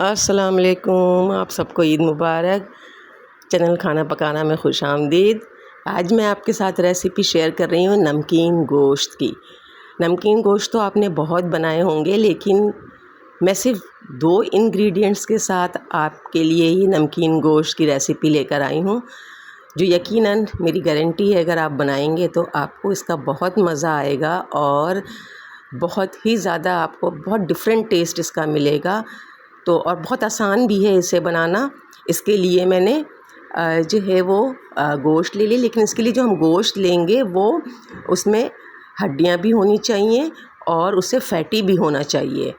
अस्सलाम वालेकुम, आप सबको ईद मुबारक। चैनल खाना पकाना में खुश आमदीद। आज मैं आपके साथ रेसिपी शेयर कर रही हूँ नमकीन गोश्त की। नमकीन गोश्त तो आपने बहुत बनाए होंगे, लेकिन मैं सिर्फ 2 इंग्रेडिएंट्स के साथ आपके लिए ही नमकीन गोश्त की रेसिपी लेकर आई हूँ, जो यकीनन मेरी गारंटी है अगर आप बनाएंगे तो आपको इसका बहुत मज़ा आएगा और बहुत ही ज़्यादा आपको बहुत डिफरेंट टेस्ट इसका मिलेगा। तो और बहुत आसान भी है इसे बनाना। इसके लिए मैंने जो है वो गोश्त ले ली, लेकिन इसके लिए जो हम गोश्त लेंगे वो उसमें हड्डियां भी होनी चाहिए और उससे फैटी भी होना चाहिए।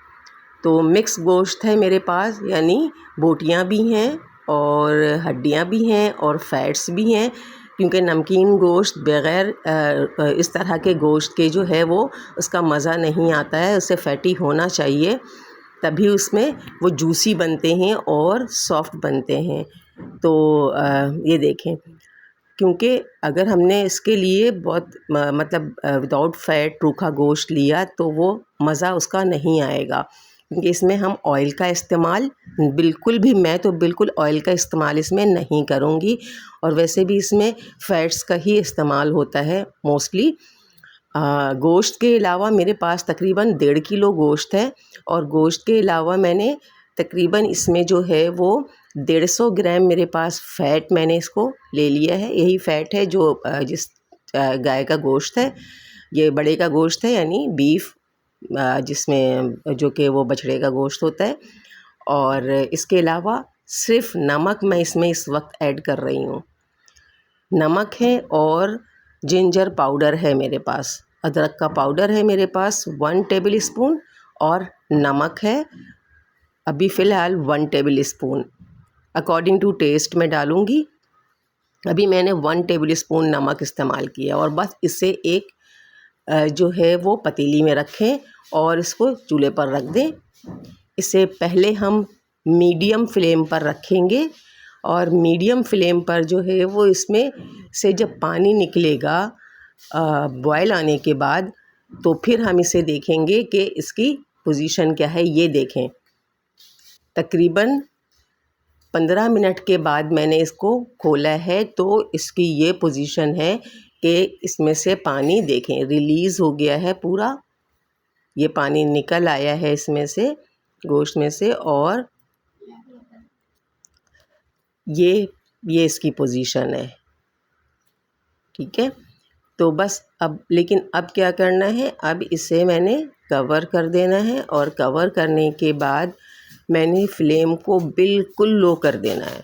तो मिक्स गोश्त है मेरे पास, यानी बोटियां भी हैं और हड्डियां भी हैं और फैट्स भी हैं, क्योंकि नमकीन गोश्त बग़ैर इस तरह के गोश्त के जो है वो उसका मज़ा नहीं आता है। उससे फैटी होना चाहिए, तभी उसमें वो जूसी बनते हैं और सॉफ्ट बनते हैं। तो ये देखें, क्योंकि अगर हमने इसके लिए बहुत मतलब विदाउट फैट रूखा गोश्त लिया तो वो मज़ा उसका नहीं आएगा, क्योंकि इसमें हम ऑयल का इस्तेमाल बिल्कुल भी, मैं तो बिल्कुल ऑयल का इस्तेमाल इसमें नहीं करूँगी। और वैसे भी इसमें फ़ैट्स का ही इस्तेमाल होता है मोस्टली। गोश्त के अलावा मेरे पास तकरीबन 1.5 किलो गोश्त है, और गोश्त के अलावा मैंने तकरीबन इसमें जो है वो 150 ग्राम मेरे पास फ़ैट मैंने इसको ले लिया है। यही फ़ैट है जो जिस गाय का गोश्त है, ये बड़े का गोश्त है, यानी बीफ, जिसमें जो कि वो बछड़े का गोश्त होता है। और इसके अलावा सिर्फ नमक मैं इसमें इस वक्त ऐड कर रही हूँ। नमक है और जिंजर पाउडर है मेरे पास, अदरक का पाउडर है मेरे पास 1 टेबल स्पून, और नमक है अभी फ़िलहाल 1 tablespoon. According to taste मैं डालूँगी। अभी मैंने 1 टेबल स्पून नमक इस्तेमाल किया, और बस इसे एक जो है वो पतीली में रखें और इसको चूल्हे पर रख दें। इसे पहले हम मीडियम फ्लेम पर रखेंगे, और मीडियम फ्लेम पर जो है वो इसमें से जब पानी निकलेगा बॉयल आने के बाद, तो फिर हम इसे देखेंगे कि इसकी पोजीशन क्या है। ये देखें, तकरीबन 15 मिनट के बाद मैंने इसको खोला है, तो इसकी ये पोजीशन है कि इसमें से पानी देखें रिलीज़ हो गया है पूरा। ये पानी निकल आया है इसमें से, गोश्त में से, और ये इसकी पोजीशन है। ठीक है, तो बस अब, लेकिन अब क्या करना है, अब इसे मैंने कवर कर देना है, और कवर करने के बाद मैंने फ्लेम को बिल्कुल लो कर देना है।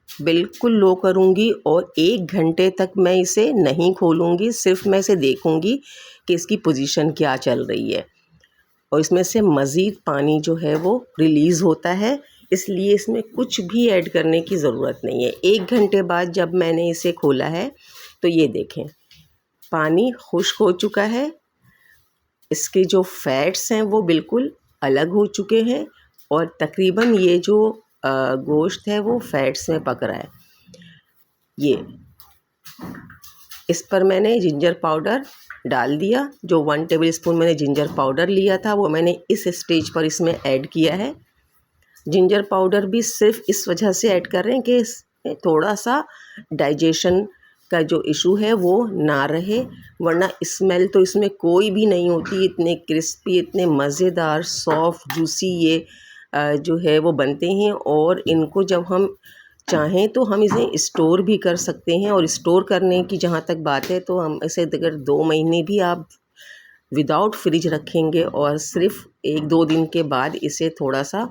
बिल्कुल लो करूँगी, और 1 घंटे तक मैं इसे नहीं खोलूँगी, सिर्फ मैं इसे देखूँगी कि इसकी पोजीशन क्या चल रही है। और इसमें से मज़ीद पानी जो है वो रिलीज़ होता है, इसलिए इसमें कुछ भी ऐड करने की ज़रूरत नहीं है। 1 घंटे बाद जब मैंने इसे खोला है, तो ये देखें पानी खुश्क हो चुका है, इसके जो फ़ैट्स हैं वो बिल्कुल अलग हो चुके हैं, और तकरीबन ये जो गोश्त है वो फ़ैट्स में पक रहा है। ये इस पर मैंने जिंजर पाउडर डाल दिया, जो 1 टेबल स्पून मैंने जिंजर पाउडर लिया था वो मैंने इस स्टेज पर इसमें ऐड किया है। जिंजर पाउडर भी सिर्फ इस वजह से ऐड कर रहे हैं कि इसमें थोड़ा सा डाइजेशन का जो इशू है वो ना रहे, वरना स्मेल तो इसमें कोई भी नहीं होती। इतने क्रिस्पी, इतने मज़ेदार, सॉफ्ट, जूसी ये जो है वो बनते हैं, और इनको जब हम चाहें तो हम इसे स्टोर भी कर सकते हैं। और स्टोर करने की जहाँ तक बात है, तो हम इसे अगर 2 महीने भी आप विदाउट फ्रिज रखेंगे और सिर्फ 1-2 दिन के बाद इसे थोड़ा सा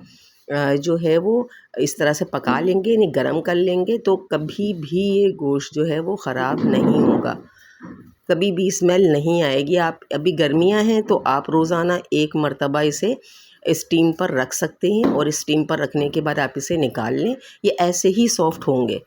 जो है वो इस तरह से पका लेंगे, यानी गरम कर लेंगे, तो कभी भी ये गोश्त जो है वो ख़राब नहीं होगा, कभी भी स्मेल नहीं आएगी। आप अभी गर्मियां हैं तो आप रोज़ाना 1 मरतबा इसे स्टीम पर रख सकते हैं, और स्टीम पर रखने के बाद आप इसे निकाल लें। ये ऐसे ही सॉफ़्ट होंगे,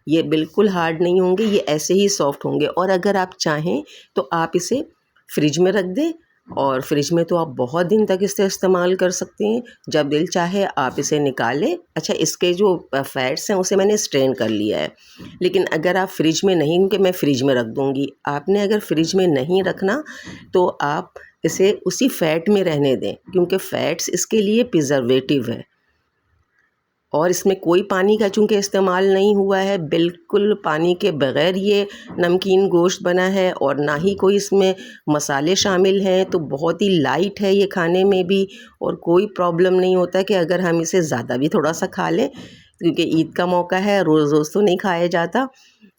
ये बिल्कुल हार्ड नहीं होंगे, ये ऐसे ही सॉफ़्ट होंगे। और अगर आप चाहें तो आप इसे फ्रिज में रख दें, और फ्रिज में तो आप बहुत दिन तक इसे इस्तेमाल कर सकते हैं। जब दिल चाहे आप इसे निकालें। अच्छा, इसके जो फ़ैट्स हैं उसे मैंने स्ट्रेन कर लिया है, लेकिन अगर आप फ्रिज में नहीं, क्योंकि मैं फ्रिज में रख दूँगी, आपने अगर फ्रिज में नहीं रखना तो आप इसे उसी फ़ैट में रहने दें, क्योंकि फ़ैट्स इसके लिए प्रिजर्वेटिव है। और इसमें कोई पानी का चूँकि इस्तेमाल नहीं हुआ है, बिल्कुल पानी के बग़ैर ये नमकीन गोश्त बना है और ना ही कोई इसमें मसाले शामिल हैं। तो बहुत ही लाइट है ये खाने में भी, और कोई प्रॉब्लम नहीं होता कि अगर हम इसे ज़्यादा भी थोड़ा सा खा लें, क्योंकि ईद का मौका है, रोज़ रोज़ तो नहीं खाया जाता।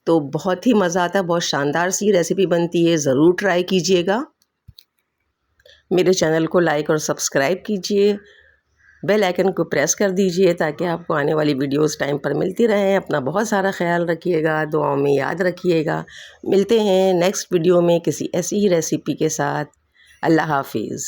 तो बहुत ही मज़ा आता है, बहुत शानदार सी रेसिपी बनती है, ज़रूर ट्राई कीजिएगा। मेरे चैनल को लाइक और सब्सक्राइब कीजिए, बेल आइकन को प्रेस कर दीजिए ताकि आपको आने वाली वीडियोस टाइम पर मिलती रहें। अपना बहुत सारा ख्याल रखिएगा, दुआओं में याद रखिएगा। मिलते हैं नेक्स्ट वीडियो में किसी ऐसी ही रेसिपी के साथ। अल्लाह हाफिज़।